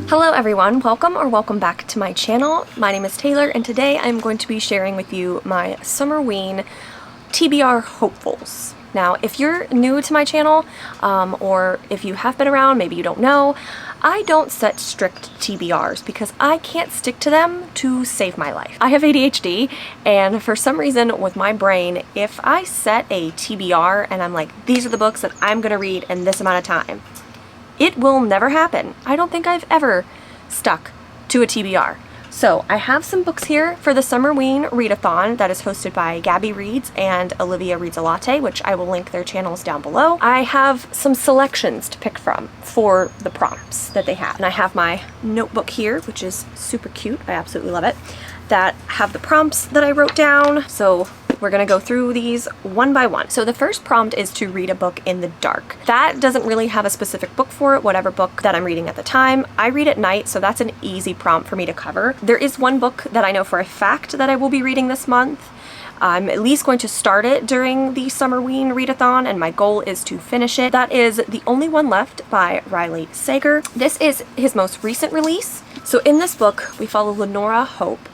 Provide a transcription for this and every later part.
Hello everyone, welcome back to my channel. My name is Taylor and today I'm going to be sharing with you my Summerween TBR hopefuls. Now if you're new to my channel or if you have been around, maybe you don't know, I don't set strict TBRs because I can't stick to them to save my life. I have ADHD and for some reason with my brain, if I set a TBR and I'm like, these are the books that I'm gonna read in this amount of time, it will never happen. I don't think I've ever stuck to a TBR. So I have some books here for the Summerween Readathon that is hosted by Gabby Reads and Olivia Reads a Latte, which I will link their channels down below. I have some selections to pick from for the prompts that they have. And I have my notebook here, which is super cute. I absolutely love it. That have the prompts that I wrote down. So we're gonna go through these one by one. So the first prompt is to read a book in the dark. That doesn't really have a specific book for it, whatever book that I'm reading at the time. I read at night, so that's an easy prompt for me to cover. There is one book that I know for a fact that I will be reading this month. I'm at least going to start it during the Summerween Readathon, and my goal is to finish it. That is The Only One Left by Riley Sager. This is his most recent release. So in this book, we follow Lenora Hope,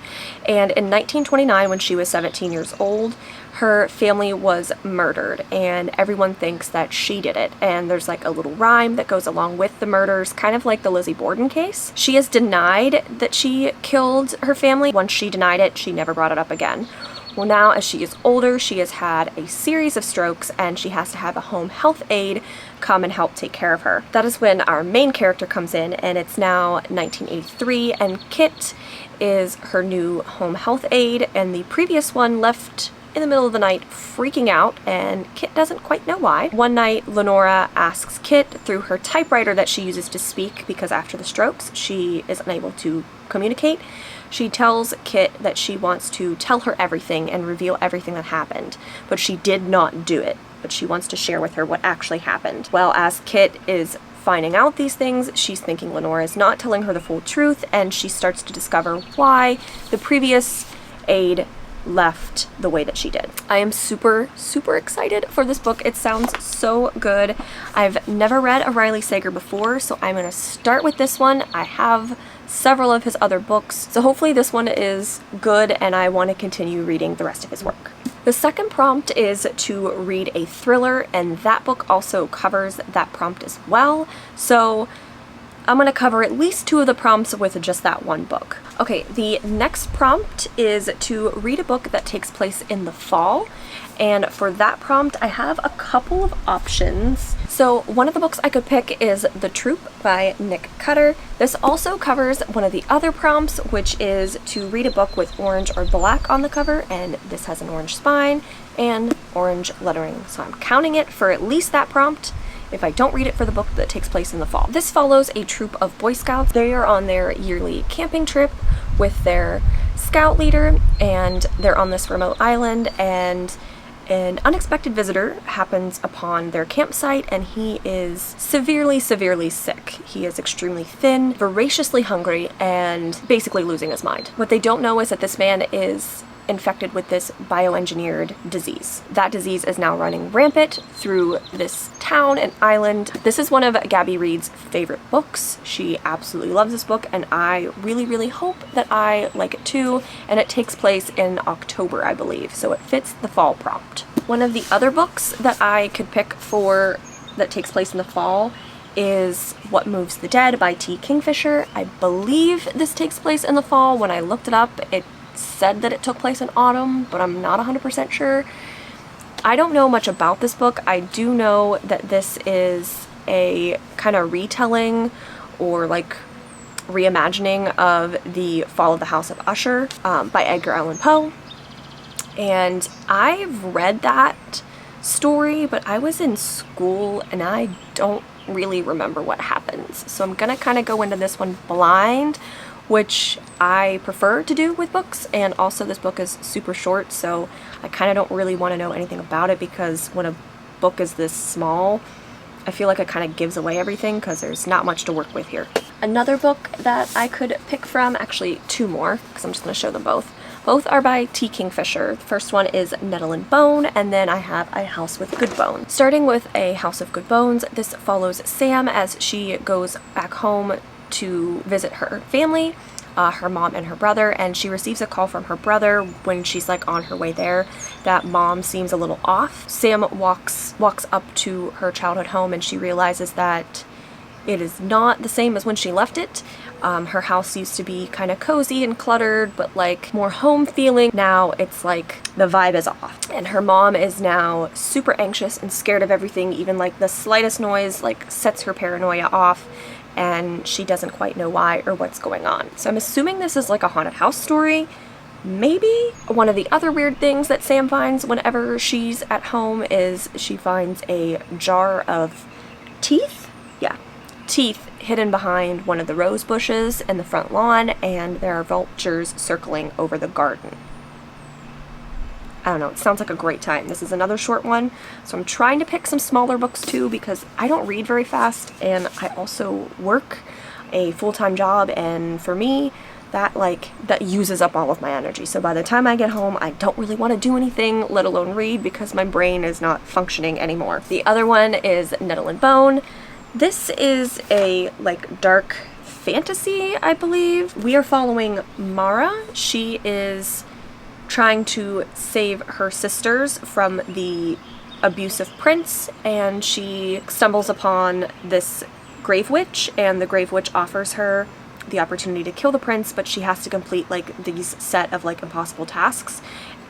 and in 1929, when she was 17 years old, her family was murdered, and everyone thinks that she did it. And there's like a little rhyme that goes along with the murders, kind of like the Lizzie Borden case. She has denied that she killed her family. Once she denied it, she never brought it up again. Well, now as she is older, she has had a series of strokes and she has to have a home health aide come and help take care of her. That is when our main character comes in, and it's now 1983, and Kit is her new home health aide, and the previous one left in the middle of the night freaking out, and Kit doesn't quite know why. One night, Lenora asks Kit through her typewriter that she uses to speak because after the strokes, she is unable to communicate. She tells Kit that she wants to tell her everything and reveal everything that happened, but she did not do it. But she wants to share with her what actually happened. Well, as Kit is finding out these things, she's thinking Lenora is not telling her the full truth, and she starts to discover why the previous aide left the way that she did. I am super excited for this book. It sounds so good. I've never read a Riley Sager before, so I'm gonna start with this one. I have several of his other books, so hopefully this one is good and I want to continue reading the rest of his work. The second prompt is to read a thriller, and that book also covers that prompt as well. So I'm going to cover at least two of the prompts with just that one book. Okay, the next prompt is to read a book that takes place in the fall. And for that prompt, I have a couple of options. So one of the books I could pick is The Troop by Nick Cutter. This also covers one of the other prompts, which is to read a book with orange or black on the cover, and this has an orange spine and orange lettering. So I'm counting it for at least that prompt if I don't read it for the book that takes place in the fall. This follows a troop of Boy Scouts. They are on their yearly camping trip with their scout leader, and they're on this remote island, and an unexpected visitor happens upon their campsite, and he is severely sick. He is extremely thin, voraciously hungry, and basically losing his mind. What they don't know is that this man is infected with this bioengineered disease. That disease is now running rampant through this town and island. This is one of Gabby Reads' favorite books. She absolutely loves this book, and I really hope that I like it too. And it takes place in October, I believe, so it fits the fall prompt. One of the other books that I could pick for that takes place in the fall is What Moves the Dead by T. Kingfisher. I believe this takes place in the fall. When I looked it up, it said that it took place in autumn, but I'm not 100% sure. I don't know much about this book. I do know that this is a kind of retelling or like reimagining of The Fall of the House of Usher by Edgar Allan Poe. And I've read that story, but I was in school and I don't really remember what happens. So I'm gonna kind of go into this one blind, which I prefer to do with books, and also this book is super short, so I kind of don't really want to know anything about it, because when a book is this small, I feel like it kind of gives away everything because there's not much to work with here. Another book that I could pick from, actually two more, because I'm just going to show them both. Both are by T. Kingfisher. The first one is Nettle and Bone, and then I have A House with Good Bones. Starting with A House of Good Bones, this follows Sam as she goes back home to visit her family, her mom and her brother, and she receives a call from her brother when she's like on her way there that mom seems a little off. Sam walks up to her childhood home, and she realizes that it is not the same as when she left it. Her house used to be kind of cozy and cluttered, but like more home feeling. Now it's like the vibe is off. And her mom is now super anxious and scared of everything. Even like the slightest noise like sets her paranoia off, and she doesn't quite know why or what's going on. So I'm assuming this is like a haunted house story. Maybe. One of the other weird things that Sam finds whenever she's at home is she finds a jar of teeth. Yeah. Teeth hidden behind one of the rose bushes in the front lawn, and there are vultures circling over the garden. I don't know, it sounds like a great time. This is another short one, so I'm trying to pick some smaller books too because I don't read very fast, and I also work a full-time job, and for me that uses up all of my energy. So by the time I get home, I don't really want to do anything, let alone read, because my brain is not functioning anymore. The other one is Nettle and Bone. This is a like dark fantasy, I believe. We are following Mara. She is trying to save her sisters from the abusive prince, and she stumbles upon this grave witch, and the grave witch offers her the opportunity to kill the prince, but she has to complete like these set of like impossible tasks,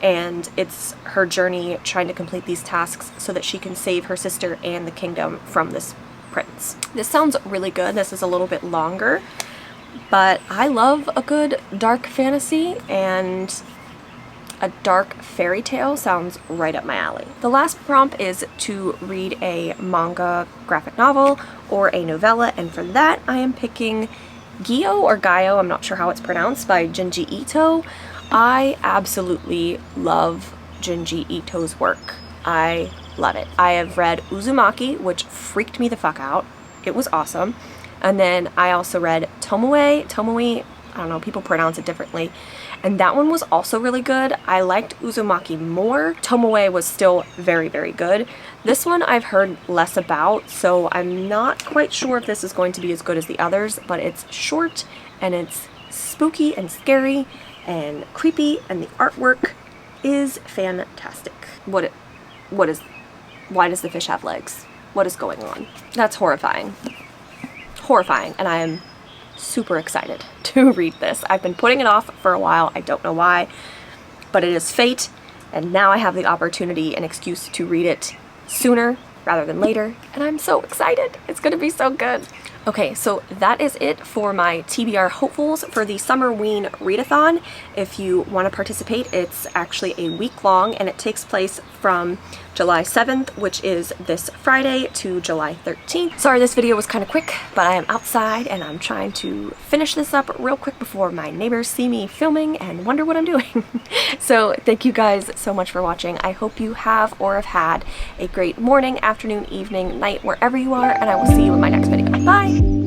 and it's her journey trying to complete these tasks so that she can save her sister and the kingdom from this prince. This sounds really good. This is a little bit longer, but I love a good dark fantasy, and a dark fairy tale sounds right up my alley. The last prompt is to read a manga graphic novel or a novella, and for that I am picking Gyo or Gaio, I'm not sure how it's pronounced, by Junji Ito. I absolutely love Junji Ito's work. I love it. I have read Uzumaki, which freaked me the fuck out. It was awesome. And then I also read Tomoe, I don't know, people pronounce it differently. And that one was also really good. I liked Uzumaki more. Tomoe was still very, very good. This one I've heard less about, so I'm not quite sure if this is going to be as good as the others, but it's short and it's spooky and scary and creepy, and the artwork is fantastic. Why does the fish have legs? What is going on? That's horrifying. Horrifying, and I am super excited to read this. I've been putting it off for a while. I don't know why, but it is fate, and now I have the opportunity and excuse to read it sooner rather than later, and I'm so excited. It's gonna be so good. Okay, so that is it for my TBR hopefuls for the Summerween readathon. If you want to participate, it's actually a week long, and it takes place from July 7th, which is this Friday, to July 13th. Sorry this video was kind of quick, but I am outside and I'm trying to finish this up real quick before my neighbors see me filming and wonder what I'm doing. So thank you guys so much for watching. I hope you have or have had a great morning, afternoon, evening, night, wherever you are, and I will see you in my next video. Bye!